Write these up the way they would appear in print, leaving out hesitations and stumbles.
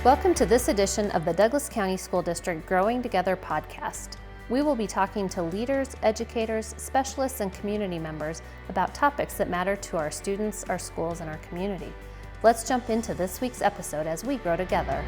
Welcome to this edition of the Douglas County School District Growing Together podcast. We will be talking to leaders, educators, specialists, and community members about topics that matter to our students, our schools, and our community. Let's jump into this week's episode as we grow together.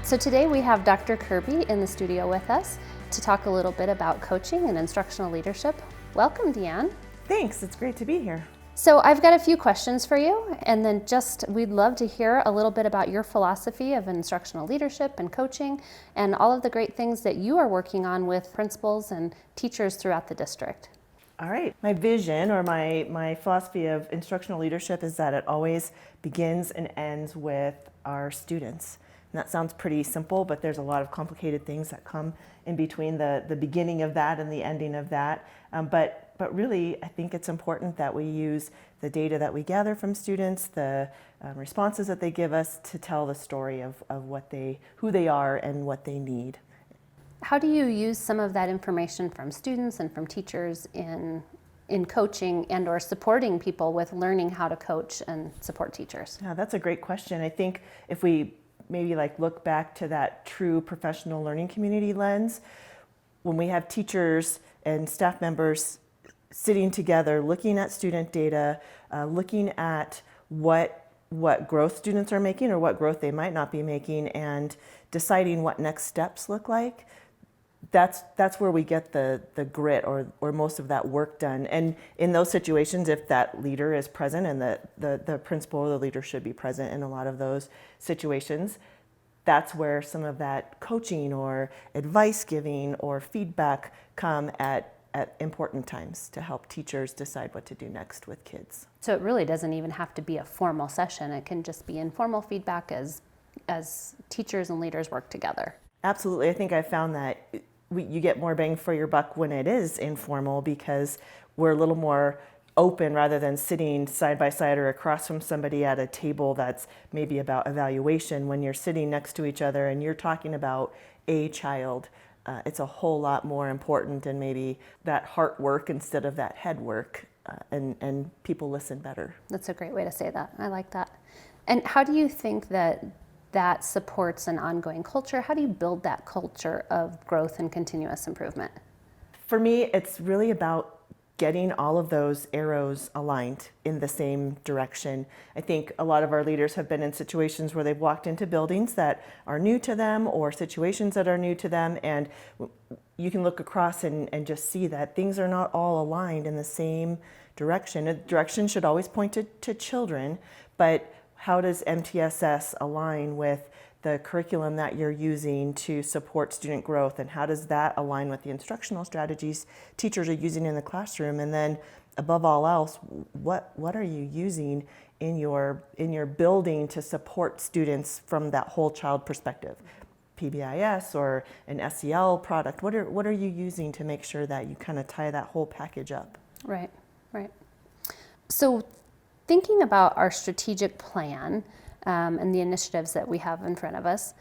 So today we have Dr. Kirby in the studio with us to talk a little bit about coaching and instructional leadership. Welcome, Deanne. Thanks, it's great to be here. So I've got a few questions for you, and then we'd love to hear a little bit about your philosophy of instructional leadership and coaching and all of the great things that you are working on with principals and teachers throughout the district. All right, my vision or my philosophy of instructional leadership is that it always begins and ends with our students. And that sounds pretty simple, but there's a lot of complicated things that come in between the beginning of that and the ending of that. But really, I think it's important that we use the data that we gather from students, the responses that they give us to tell the story of who they are and what they need. How do you use some of that information from students and from teachers in coaching and or supporting people with learning how to coach and support teachers? Yeah, that's a great question. I think if we maybe look back to that true professional learning community lens, when we have teachers and staff members sitting together, looking at student data, looking at what growth students are making or what growth they might not be making, and deciding what next steps look like, that's where we get the grit or most of that work done. And in those situations, if that leader is present, and the principal or the leader should be present in a lot of those situations, that's where some of that coaching or advice giving or feedback come at important times to help teachers decide what to do next with kids. So it really doesn't even have to be a formal session. It can just be informal feedback as teachers and leaders work together. Absolutely. I think I found that you get more bang for your buck when it is informal, because we're a little more open rather than sitting side by side or across from somebody at a table that's maybe about evaluation. When you're sitting next to each other and you're talking about a child, it's a whole lot more important, and maybe that heart work instead of that head work, and people listen better. That's a great way to say that. I like that. And how do you think that supports an ongoing culture? How do you build that culture of growth and continuous improvement? For me, it's really about getting all of those arrows aligned in the same direction. I think a lot of our leaders have been in situations where they've walked into buildings that are new to them or situations that are new to them, and you can look across and just see that things are not all aligned in the same direction. A direction should always point to children, but how does MTSS align with the curriculum that you're using to support student growth, and how does that align with the instructional strategies teachers are using in the classroom? And then above all else, what are you using in your building to support students from that whole child perspective? PBIS or an SEL product, what are you using to make sure that you kind of tie that whole package up? Right. So thinking about our strategic plan and the initiatives that we have in front of us,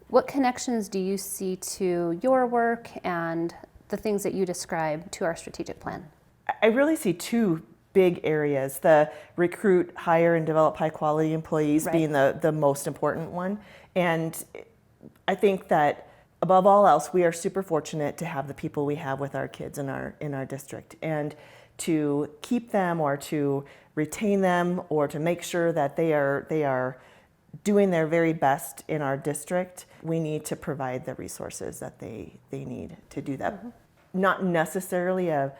what connections do you see to your work and the things that you describe to our strategic plan? I really see two big areas: the recruit, hire, and develop high quality employees being the most important one. And I think that above all else, we are super fortunate to have the people we have with our kids in our district, and to keep them or to retain them or to make sure that they are doing their very best in our district, we need to provide the resources that they need to do that. Mm-hmm. Not necessarily a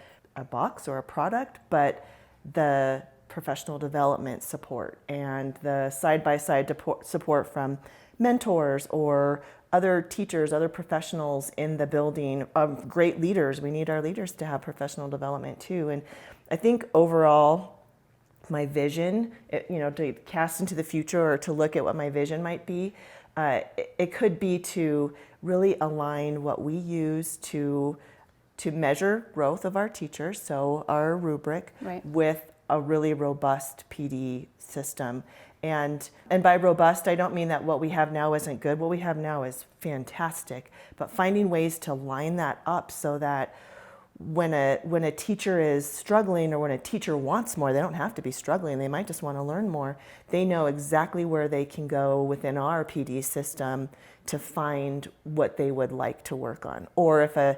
box or a product, but the professional development support and the side-by-side support from mentors or other teachers, other professionals in the building, great leaders. We need our leaders to have professional development too. And I think overall, my vision, to cast into the future or to look at what my vision might be, it could be to really align what we use to measure growth of our teachers, so our rubric, with a really robust PD system. And by robust, I don't mean that what we have now isn't good. What we have now is fantastic, but finding ways to line that up so that when a teacher is struggling, or when a teacher wants more, they don't have to be struggling. They might just want to learn more. They know exactly where they can go within our PD system to find what they would like to work on. Or if a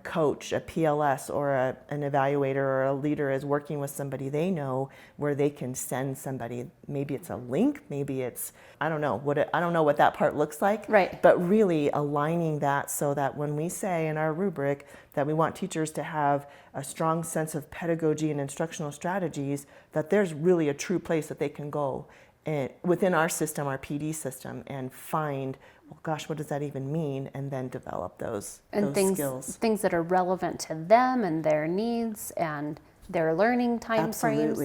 coach, a PLS, or an evaluator or a leader is working with somebody, they know where they can send somebody. Maybe it's a link, maybe it's, I don't know what that part looks like. Right. But really aligning that so that when we say in our rubric that we want teachers to have a strong sense of pedagogy and instructional strategies, that there's really a true place that they can go within our system, our PD system, and find, well, gosh, what does that even mean? And then develop those skills. Things that are relevant to them and their needs and their learning time frames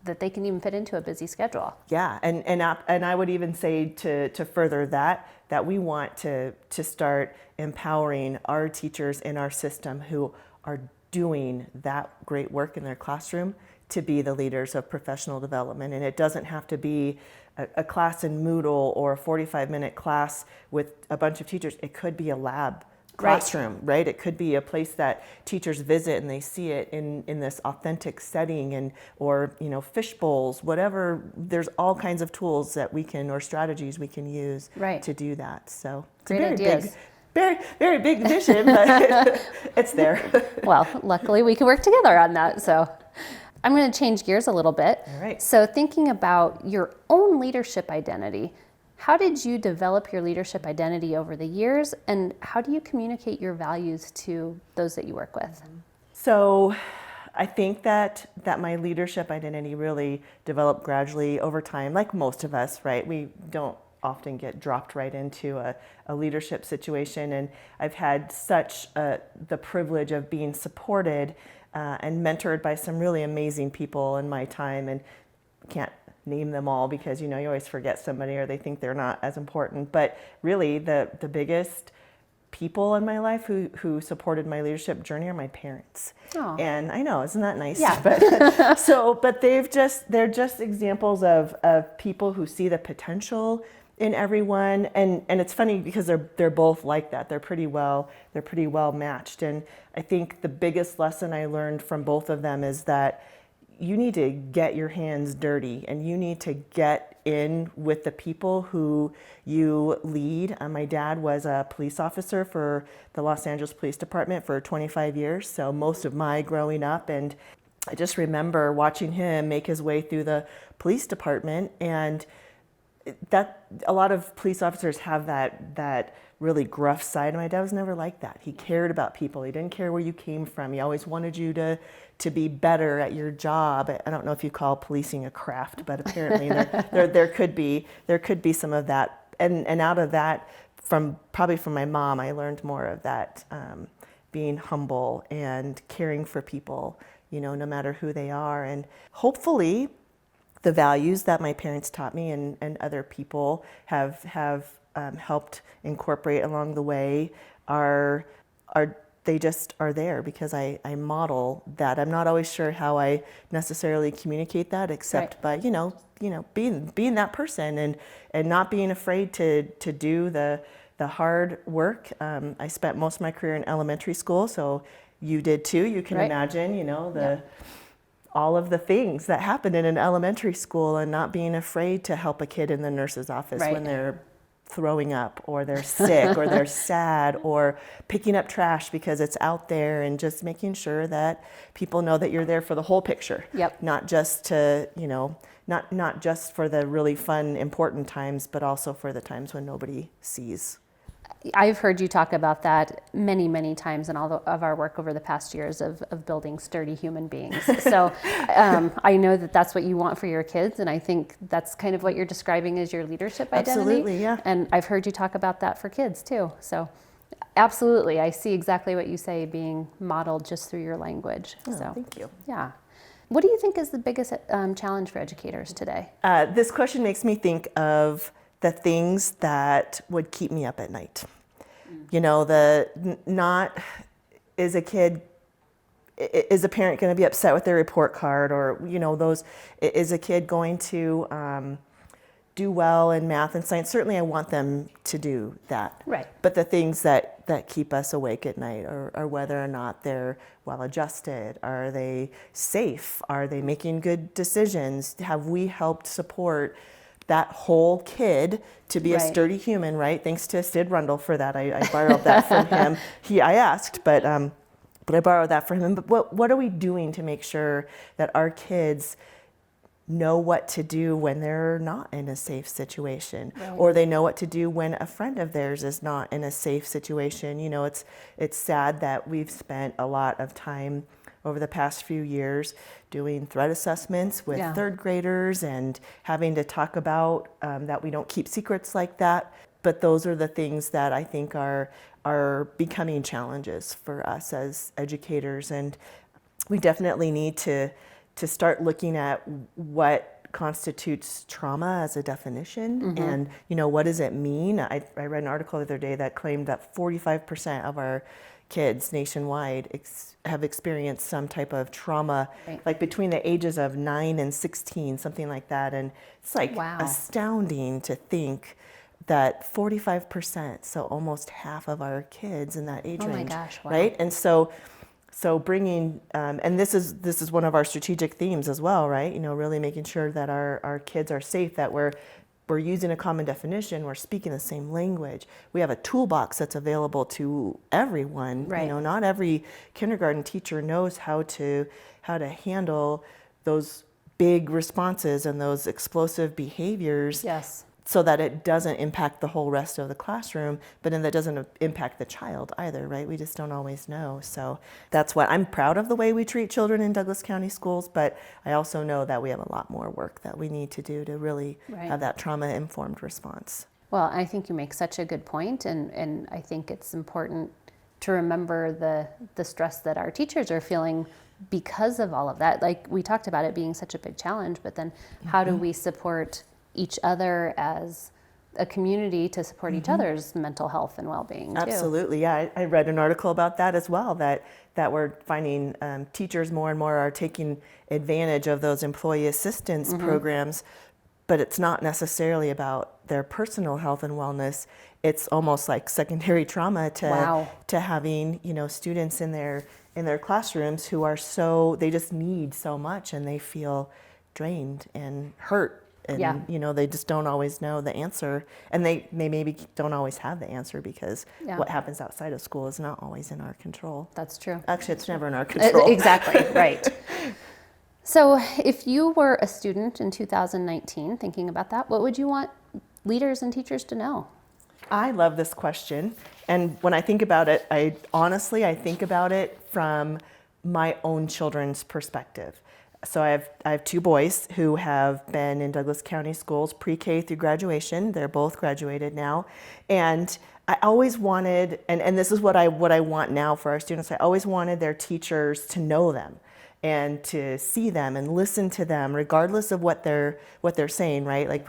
that they can even fit into a busy schedule. Yeah, and I would even say to further that we want to start empowering our teachers in our system who are doing that great work in their classroom to be the leaders of professional development. And it doesn't have to be a class in Moodle or a 45-minute class with a bunch of teachers. It could be a lab classroom, right? It could be a place that teachers visit and they see it in this authentic setting, or fish bowls, whatever. There's all kinds of tools that we can, or strategies we can use to do that. So it's great ideas. Very, very big vision, but it's there. Well, luckily we can work together on that. So I'm going to change gears a little bit. All right. So thinking about your own leadership identity, how did you develop your leadership identity over the years, and how do you communicate your values to those that you work with? So I think that my leadership identity really developed gradually over time, like most of us, right? We don't often get dropped right into a leadership situation, and I've had such the privilege of being supported and mentored by some really amazing people in my time, and can't name them all because you always forget somebody or they think they're not as important. But really the biggest people in my life who supported my leadership journey are my parents. Aww. And I know, isn't that nice? Yeah. But they're just examples of people who see the potential in everyone, and it's funny because they're both like that. They're pretty well matched. And I think the biggest lesson I learned from both of them is that you need to get your hands dirty, and you need to get in with the people who you lead. My dad was a police officer for the Los Angeles Police Department for 25 years, so most of my growing up, and I just remember watching him make his way through the police department, and that a lot of police officers have that really gruff side. My dad was never like that. He cared about people. He didn't care where you came from. He always wanted you to be better at your job. I don't know if you call policing a craft, but apparently there could be some of that. And out of that, probably from my mom, I learned more of that, being humble and caring for people, no matter who they are. And hopefully the values that my parents taught me and other people have helped incorporate along the way are they just are there because I model that. I'm not always sure how I necessarily communicate that, except by being that person and not being afraid to do the hard work. I spent most of my career in elementary school, so you did too. You can imagine, all of the things that happen in an elementary school, and not being afraid to help a kid in the nurse's office when they're throwing up or they're sick or they're sad, or picking up trash because it's out there, and just making sure that people know that you're there for the whole picture. Yep. Not just to, not just for the really fun, important times, but also for the times when nobody sees. I've heard you talk about that many, many times in all of our work over the past years of building sturdy human beings. So I know that that's what you want for your kids, and I think that's kind of what you're describing as your leadership identity. Absolutely, yeah. And I've heard you talk about that for kids too. So absolutely, I see exactly what you say being modeled just through your language. Oh, so thank you. Yeah. What do you think is the biggest challenge for educators today? This question makes me think of the things that would keep me up at night. Not is a parent going to be upset with their report card, or is a kid going to do well in math and science, certainly I want them to do that. Right. But the things that keep us awake at night are whether or not they're well adjusted. Are they safe? Are they making good decisions? Have we helped support that whole kid to be a sturdy human, right? Thanks to Sid Rundle for that. I borrowed that from him. I asked, but I borrowed that from him. But what are we doing to make sure that our kids know what to do when they're not in a safe situation, or they know what to do when a friend of theirs is not in a safe situation? You know, it's sad that we've spent a lot of time over the past few years doing threat assessments with third graders and having to talk about that we don't keep secrets like that. But those are the things that I think are becoming challenges for us as educators, and we definitely need to start looking at what constitutes trauma as a definition, and what does it mean. I read an article the other day that claimed that 45% of our kids nationwide have experienced some type of trauma, like between the ages of 9 and 16, something like that. And it's like astounding to think that 45%, so almost half of our kids in that age range. Oh my gosh, wow. Right? And so bringing, and this is one of our strategic themes as well, right? Really making sure that our kids are safe, that we're using a common definition, we're speaking the same language. We have a toolbox that's available to everyone. Right. Not every kindergarten teacher knows how to handle those big responses and those explosive behaviors. Yes. So that it doesn't impact the whole rest of the classroom, but then that doesn't impact the child either, right? We just don't always know. So that's what I'm proud of, the way we treat children in Douglas County schools, but I also know that we have a lot more work that we need to do to really have that trauma-informed response. Well, I think you make such a good point, and I think it's important to remember the stress that our teachers are feeling because of all of that. Like we talked about it being such a big challenge, but then how do we support each other as a community to support each other's mental health and well-being too? Absolutely, yeah. I read an article about that as well, that we're finding teachers more and more are taking advantage of those employee assistance programs, but it's not necessarily about their personal health and wellness. It's almost like secondary trauma to having students in their classrooms who are they just need so much, and they feel drained and hurt. And they just don't always know the answer, and they maybe don't always have the answer, because what happens outside of school is not always in our control. That's true. Actually, it's never in our control. Exactly, right. So if you were a student in 2019 thinking about that, what would you want leaders and teachers to know? I love this question, and when I think about it, I think about it from my own children's perspective. So I have 2 boys who have been in Douglas County schools pre-K through graduation. They're both graduated now. And I always wanted, and this is what I want now for our students, I always wanted their teachers to know them and to see them and listen to them, regardless of what they're saying, right? Like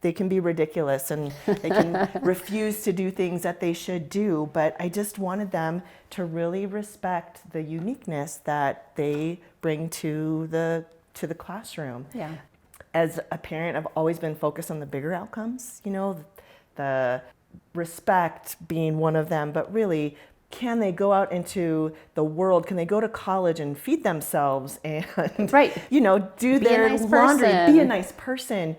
they can be ridiculous and they can refuse to do things that they should do, but I just wanted them to really respect the uniqueness that they bring to the classroom. Yeah. As a parent, I've always been focused on the bigger outcomes, the respect being one of them, but really, can they go out into the world? Can they go to college and feed themselves and do their laundry, be a nice person,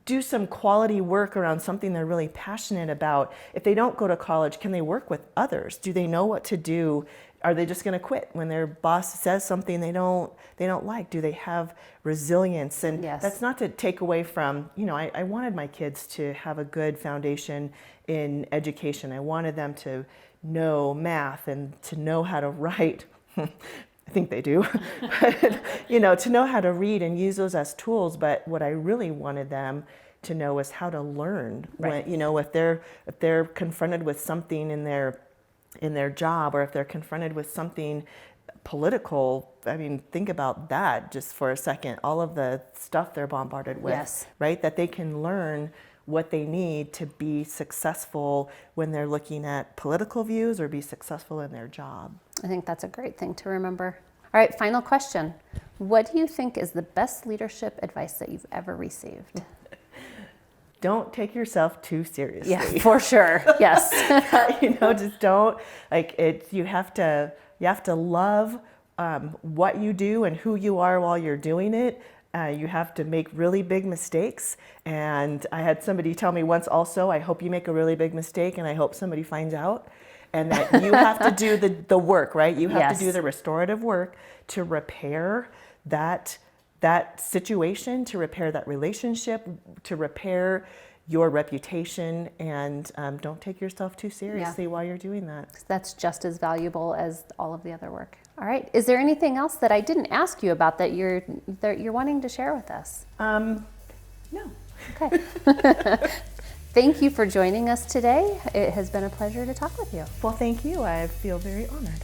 do some quality work around something they're really passionate about? If they don't go to college, can they work with others? Do they know what to do? Are they just going to quit when their boss says something they don't like? Do they have resilience? And that's not to take away from, I wanted my kids to have a good foundation in education. I wanted them to know math and to know how to write. I think they do, but, to know how to read and use those as tools. But what I really wanted them to know is how to learn. Right. When, if they're confronted with something in their job, or if they're confronted with something political, I mean, think about that just for a second. All of the stuff they're bombarded with, right? That they can learn what they need to be successful when they're looking at political views or be successful in their job. I think that's a great thing to remember. All right, final question. What do you think is the best leadership advice that you've ever received? don't take yourself too seriously. Yeah, for sure. Yes. Just don't, like, you have to love what you do and who you are while you're doing it. You have to make really big mistakes. And I had somebody tell me once also, I hope you make a really big mistake and I hope somebody finds out. And that you have to do the work, right? You have to do the restorative work to repair that situation, to repair that relationship, to repair your reputation, and don't take yourself too seriously while you're doing that. That's just as valuable as all of the other work. All right. Is there anything else that I didn't ask you about that you're wanting to share with us? No. Okay. Thank you for joining us today. It has been a pleasure to talk with you. Well, thank you. I feel very honored.